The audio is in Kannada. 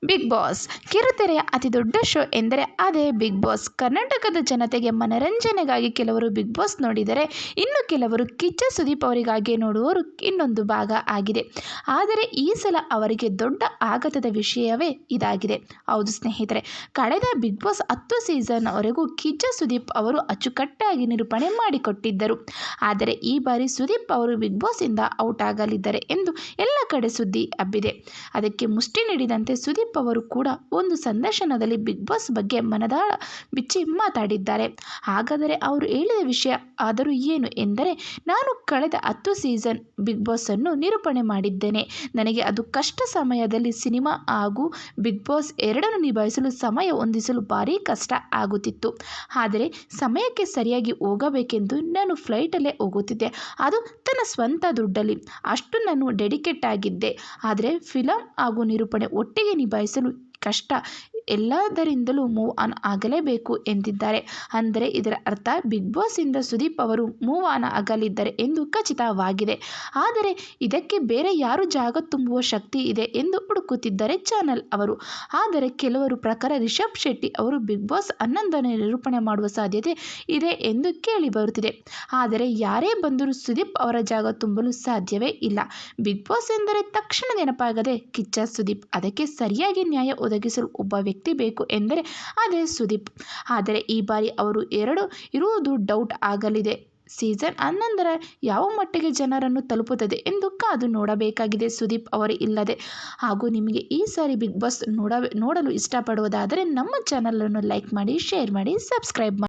ಬಿಗ್ ಬಾಸ್ ಕಿರುತೆರೆಯ ಅತಿ ದೊಡ್ಡ ಶೋ ಎಂದರೆ ಅದೇ ಬಿಗ್ ಬಾಸ್. ಕರ್ನಾಟಕದ ಜನತೆಗೆ ಮನರಂಜನೆಗಾಗಿ ಕೆಲವರು ಬಿಗ್ ಬಾಸ್ ನೋಡಿದರೆ, ಇನ್ನು ಕೆಲವರು ಕಿಚ್ಚ ಸುದೀಪ್ ಅವರಿಗಾಗಿ ನೋಡುವವರು ಇನ್ನೊಂದು ಭಾಗ ಆಗಿದೆ. ಆದರೆ ಈ ಸಲ ಅವರಿಗೆ ದೊಡ್ಡ ಆಘಾತದ ವಿಷಯವೇ ಇದಾಗಿದೆ. ಹೌದು ಸ್ನೇಹಿತರೆ, ಕಳೆದ ಬಿಗ್ ಬಾಸ್ 10 ಸೀಸನ್ವರೆಗೂ ಕಿಚ್ಚ ಸುದೀಪ್ ಅವರು ಅಚ್ಚುಕಟ್ಟಾಗಿ ನಿರೂಪಣೆ ಮಾಡಿಕೊಟ್ಟಿದ್ದರು. ಆದರೆ ಈ ಬಾರಿ ಸುದೀಪ್ ಅವರು ಬಿಗ್ ಬಾಸ್ ಇಂದ ಔಟ್ ಆಗಲಿದ್ದಾರೆ ಎಂದು ಎಲ್ಲ ಕಡೆ ಸುದ್ದಿ ಹಬ್ಬಿದೆ. ಅದಕ್ಕೆ ಮುಷ್ಟಿ ನೀಡಿದಂತೆ ಸುದೀಪ್ ಅವರು ಕೂಡ ಒಂದು ಸಂದರ್ಶನದಲ್ಲಿ ಬಿಗ್ ಬಾಸ್ ಬಗ್ಗೆ ಮನದಾಳ ಬಿಚ್ಚಿ ಮಾತಾಡಿದ್ದಾರೆ. ಹಾಗಾದರೆ ಅವರು ಹೇಳಿದ ವಿಷಯ ಆದರೂ ಏನು ಎಂದರೆ, ನಾನು ಕಳೆದ 10 ಸೀಸನ್ ಬಿಗ್ ಬಾಸ್ ಅನ್ನು ನಿರೂಪಣೆ ಮಾಡಿದ್ದೇನೆ. ನನಗೆ ಅದು ಕಷ್ಟ ಸಮಯದಲ್ಲಿ ಸಿನಿಮಾ ಹಾಗೂ ಬಿಗ್ ಬಾಸ್ ಎರಡನ್ನು ನಿಭಾಯಿಸಲು ಸಮಯ ಹೊಂದಿಸಲು ಭಾರಿ ಕಷ್ಟ ಆಗುತ್ತಿತ್ತು. ಆದರೆ ಸಮಯಕ್ಕೆ ಸರಿಯಾಗಿ ಹೋಗಬೇಕೆಂದು ನಾನು ಫ್ಲೈಟಲ್ಲೇ ಹೋಗುತ್ತಿದ್ದೆ, ಅದು ತನ್ನ ಸ್ವಂತ ದುಡ್ಡಲ್ಲಿ. ಅಷ್ಟು ನಾನು ಡೆಡಿಕೇಟ್ ಆಗಿದ್ದೆ. ಆದರೆ ಫಿಲಂ ಹಾಗೂ ನಿರೂಪಣೆ ಒಟ್ಟಿಗೆ ನಿಭಾಯಿಸಲು ಕಷ್ಟ, ಎಲ್ಲದರಿಂದಲೂ ಮೂವ್ ಆನ್ ಆಗಲೇಬೇಕು ಎಂದಿದ್ದಾರೆ. ಅಂದರೆ ಇದರ ಅರ್ಥ ಬಿಗ್ ಬಾಸ್ ಇಂದ ಸುದೀಪ್ ಅವರು ಮೂವ್ ಆನ್ ಆಗಲಿದ್ದಾರೆ ಎಂದು ಖಚಿತವಾಗಿದೆ. ಆದರೆ ಇದಕ್ಕೆ ಬೇರೆ ಯಾರು ಜಾಗ ತುಂಬುವ ಶಕ್ತಿ ಇದೆ ಎಂದು ಹುಡುಕುತ್ತಿದ್ದಾರೆ ಚಾನಲ್ ಅವರು. ಆದರೆ ಕೆಲವರು ಪ್ರಕಾರ ರಿಷಬ್ ಶೆಟ್ಟಿ ಅವರು ಬಿಗ್ ಬಾಸ್ 11ನೇ ನಿರೂಪಣೆ ಮಾಡುವ ಸಾಧ್ಯತೆ ಇದೆ ಎಂದು ಕೇಳಿ ಬರುತ್ತಿದೆ. ಆದರೆ ಯಾರೇ ಬಂದರೂ ಸುದೀಪ್ ಅವರ ಜಾಗ ತುಂಬಲು ಸಾಧ್ಯವೇ ಇಲ್ಲ. ಬಿಗ್ ಬಾಸ್ ಎಂದರೆ ತಕ್ಷಣ ನೆನಪಾಗದೆ ಕಿಚ್ಚ ಸುದೀಪ್. ಅದಕ್ಕೆ ಸರಿಯಾಗಿ ನ್ಯಾಯ ಒದಗಿಸಲು ಒಬ್ಬ ವ್ಯಕ್ತಿ ಬೇಕು ಎಂದರೆ ಅದೇ ಸುದೀಪ್. ಆದರೆ ಈ ಬಾರಿ ಅವರು ಇರುವುದು ಡೌಟ್ ಆಗಲಿದೆ. ಸೀಸನ್ 11 ಯಾವ ಮಟ್ಟಿಗೆ ಜನರನ್ನು ತಲುಪುತ್ತದೆ ಎಂದು ಕಾದು ನೋಡಬೇಕಾಗಿದೆ ಸುದೀಪ್ ಅವರು ಇಲ್ಲದೆ. ಹಾಗೂ ನಿಮಗೆ ಈ ಸಾರಿ ಬಿಗ್ ಬಾಸ್ ನೋಡಲು ಇಷ್ಟಪಡುವುದಾದರೆ ನಮ್ಮ ಚಾನಲನ್ನು ಲೈಕ್ ಮಾಡಿ, ಶೇರ್ ಮಾಡಿ, ಸಬ್ಸ್ಕ್ರೈಬ್ ಮಾಡಿ.